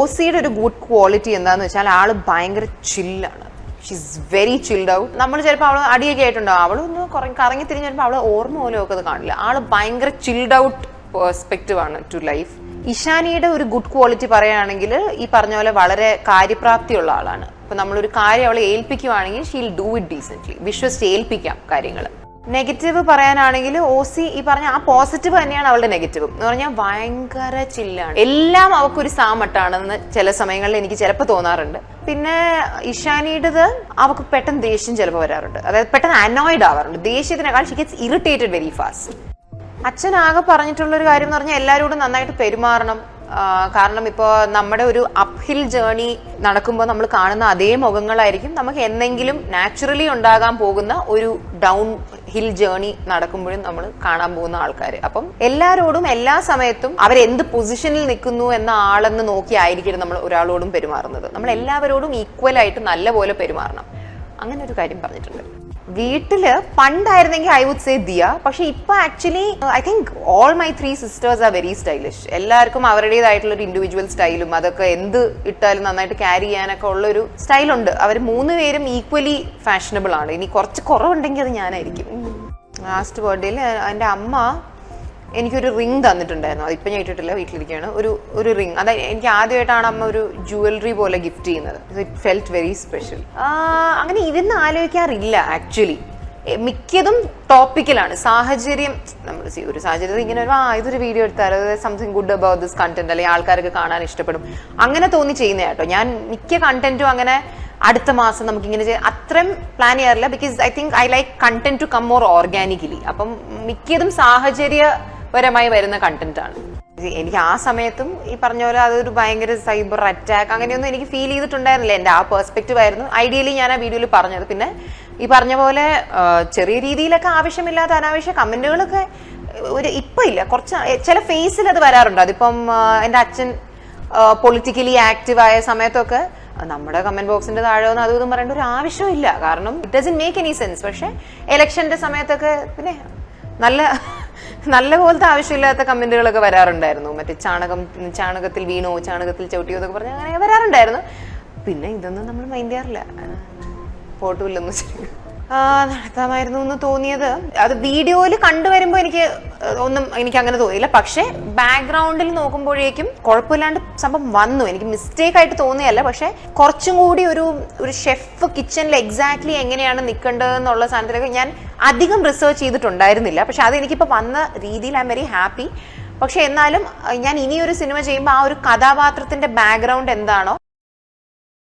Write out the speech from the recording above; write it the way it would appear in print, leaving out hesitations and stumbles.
ഓസിയുടെ ഒരു good quality എന്താന്ന് വെച്ചാൽ ആള് ഭയങ്കര ചില്ലാണ്. She's very chilled out. നമ്മൾ ചിലപ്പോൾ അവൾ അടിയൊക്കെ ആയിട്ടുണ്ടാവും, അവളൊന്ന് കറങ്ങി തിരിഞ്ഞ് വരുമ്പോൾ അവള് ഓർമ്മ പോലും ഒക്കെ അത് കാണില്ല. ആള് ഭയങ്കര ചിൽഡ് ഔട്ട് പെർസ്പെക്റ്റീവ് ആണ് ടു ലൈഫ്. ഇഷാനിയുടെ ഒരു ഗുഡ് ക്വാളിറ്റി പറയുകയാണെങ്കിൽ ഈ പറഞ്ഞ പോലെ വളരെ കാര്യപ്രാപ്തിയുള്ള ആളാണ്. ഇപ്പൊ നമ്മളൊരു കാര്യം അവളെ ഏൽപ്പിക്കുവാണെങ്കിൽ ഷീൽ ഡു ഇറ്റ് ഡീസെന്റ്ലി, വിശ്വസിച്ച് ഏൽപ്പിക്കാം കാര്യങ്ങൾ. നെഗറ്റീവ് പറയാനാണെങ്കിൽ ഓസി ഈ പറഞ്ഞ ആ പോസിറ്റീവ് തന്നെയാണ് അവളുടെ നെഗറ്റീവ് എന്ന് പറഞ്ഞാൽ ഭയങ്കര ചില്ലാണ്. എല്ലാം അവൾക്കൊരു സാമട്ടാണെന്ന് ചില സമയങ്ങളിൽ എനിക്ക് ചിലപ്പോൾ തോന്നാറുണ്ട്. പിന്നെ ഇഷാനിയുടേത് അവൾക്ക് പെട്ടെന്ന് ദേഷ്യം ചിലപ്പോൾ വരാറുണ്ട്, അതായത് പെട്ടെന്ന് അനോയിഡ് ആവാറുണ്ട്. ദേഷ്യത്തിനേക്കാൾ she gets irritated very fast. അച്ഛൻ ആകെ പറഞ്ഞിട്ടുള്ളൊരു കാര്യം എന്ന് പറഞ്ഞാൽ എല്ലാവരോടും നന്നായിട്ട് പെരുമാറണം. കാരണം ഇപ്പോൾ നമ്മുടെ ഒരു അപ് ഹിൽ ജേർണി നടക്കുമ്പോൾ നമ്മൾ കാണുന്ന അതേ മുഖങ്ങളായിരിക്കും നമുക്ക് എന്തെങ്കിലും നാച്ചുറലി ഉണ്ടാകാൻ പോകുന്ന ഒരു ഡൗൺ ഹിൽ ജേർണി നടക്കുമ്പോഴും നമ്മൾ കാണാൻ പോകുന്ന ആൾക്കാർ. അപ്പം എല്ലാവരോടും എല്ലാ സമയത്തും അവരെന്ത് പൊസിഷനിൽ നിൽക്കുന്നു എന്ന ആളെന്ന് നോക്കി ആയിരിക്കും നമ്മൾ ഒരാളോടും പെരുമാറുന്നത്. നമ്മൾ എല്ലാവരോടും ഈക്വൽ ആയിട്ട് നല്ലപോലെ പെരുമാറണം. അങ്ങനെ ഒരു കാര്യം പറഞ്ഞിട്ടുണ്ട്. വീട്ടില് പണ്ടായിരുന്നെങ്കിൽ ഐ വുഡ് സേ ദിയ, പക്ഷെ ഇപ്പൊ actually I think all my 3 sisters are very stylish. എല്ലാവർക്കും അവരുടേതായിട്ടുള്ള ഒരു ഇൻഡിവിജ്വൽ സ്റ്റൈലും അതൊക്കെ എന്ത് ഇട്ടാലും നന്നായിട്ട് ക്യാരി ചെയ്യാനൊക്കെ ഉള്ളൊരു സ്റ്റൈലുണ്ട്. അവർ 3 പേരും ഈക്വലി ഫാഷനബിൾ ആണ്. ഇനി കുറച്ച് കുറവുണ്ടെങ്കിൽ അത് ഞാനായിരിക്കും. ലാസ്റ്റ് ബർത്ത്ഡേയിൽ എൻ്റെ അമ്മ എനിക്കൊരു റിങ് തന്നിട്ടുണ്ടായിരുന്നു. അതിപ്പോൾ ഞാൻ ഇട്ടിട്ടില്ല, വീട്ടിലിരിക്കുകയാണ്. ഒരു റിങ്, അതായത് എനിക്ക് ആദ്യമായിട്ടാണ് അമ്മ ഒരു ജുവലറി പോലെ ഗിഫ്റ്റ് ചെയ്യുന്നത്. It felt very special. അങ്ങനെ ഇരുന്ന് ആലോചിക്കാറില്ല ആക്ച്വലി. മിക്കതും ടോപ്പിക്കലാണ്. സാഹചര്യം, നമ്മൾ ഒരു സാഹചര്യത്തിൽ ഇങ്ങനെ ഒരു ഇതൊരു വീഡിയോ എടുത്താൽ something good about this content, അല്ലെങ്കിൽ ആൾക്കാർക്ക് കാണാൻ ഇഷ്ടപ്പെടും, അങ്ങനെ തോന്നി ചെയ്യുന്ന കേട്ടോ. ഞാൻ മിക്ക കണ്ടന്റും അങ്ങനെ അടുത്ത മാസം നമുക്ക് ഇങ്ങനെ അത്രയും പ്ലാൻ ചെയ്യാറില്ല. Because I think I like content to come more organically. അപ്പം മിക്കതും സാഹചര്യപരമായി വരുന്ന കണ്ടന്റ് ആണ്. എനിക്ക് ആ സമയത്തും ഈ പറഞ്ഞ പോലെ അതൊരു ഭയങ്കര സൈബർ അറ്റാക്ക് അങ്ങനെയൊന്നും എനിക്ക് ഫീൽ ചെയ്തിട്ടുണ്ടായിരുന്നില്ല. എൻ്റെ ആ പെർസ്പെക്റ്റീവ് ആയിരുന്നു ഐഡിയലി ഞാൻ ആ വീഡിയോയിൽ പറഞ്ഞത്. പിന്നെ ഈ പറഞ്ഞ പോലെ ചെറിയ രീതിയിലൊക്കെ ആവശ്യമില്ലാത്ത അനാവശ്യ കമന്റുകളൊക്കെ ഇപ്പം ഇല്ല, കുറച്ച് ചില ഫേസിൽ അത് വരാറുണ്ട്. അതിപ്പം എൻ്റെ അച്ഛൻ പൊളിറ്റിക്കലി ആക്റ്റീവ് ആയ സമയത്തൊക്കെ നമ്മുടെ കമന്റ് ബോക്സിന്റെ താഴെ ഒന്നും അതും ഇതും പറയേണ്ട ഒരു ആവശ്യമില്ല, കാരണം it doesn't make any sense. പക്ഷെ എലക്ഷന്റെ സമയത്തൊക്കെ പിന്നെ നല്ല പോലത്തെ ആവശ്യമില്ലാത്ത കമന്റുകളൊക്കെ വരാറുണ്ടായിരുന്നു. മറ്റേ ചാണകത്തിൽ വീണോ, ചാണകത്തിൽ ചവിട്ടിയോ എന്നൊക്കെ പറഞ്ഞാൽ അങ്ങനെ വരാറുണ്ടായിരുന്നു. പിന്നെ ഇതൊന്നും നമ്മൾ മൈൻഡ് ചെയ്യാറില്ല, പോട്ടുമില്ലെന്ന് വെച്ചിട്ട് നടത്താമായിരുന്നു എന്ന് തോന്നിയത്. അത് വീഡിയോയിൽ കണ്ടുവരുമ്പോൾ എനിക്ക് അങ്ങനെ തോന്നിയില്ല. പക്ഷെ ബാക്ക്ഗ്രൗണ്ടിൽ നോക്കുമ്പോഴേക്കും കുഴപ്പമില്ലാണ്ട് സംഭവം വന്നു. എനിക്ക് മിസ്റ്റേക്ക് ആയിട്ട് തോന്നിയല്ല, പക്ഷെ കുറച്ചും കൂടി ഒരു ഷെഫ് കിച്ചണിൽ എക്സാക്ട്ലി എങ്ങനെയാണ് നിൽക്കേണ്ടത് എന്നുള്ള സാധനത്തിലൊക്കെ ഞാൻ അധികം റിസർച്ച് ചെയ്തിട്ടുണ്ടായിരുന്നില്ല. പക്ഷെ അതെനിക്കിപ്പോൾ വന്ന രീതിയിൽ ഐ എം വെരി ഹാപ്പി. പക്ഷെ എന്നാലും ഞാൻ ഇനിയൊരു സിനിമ ചെയ്യുമ്പോൾ ആ ഒരു കഥാപാത്രത്തിന്റെ ബാക്ക്ഗ്രൗണ്ട് എന്താണോ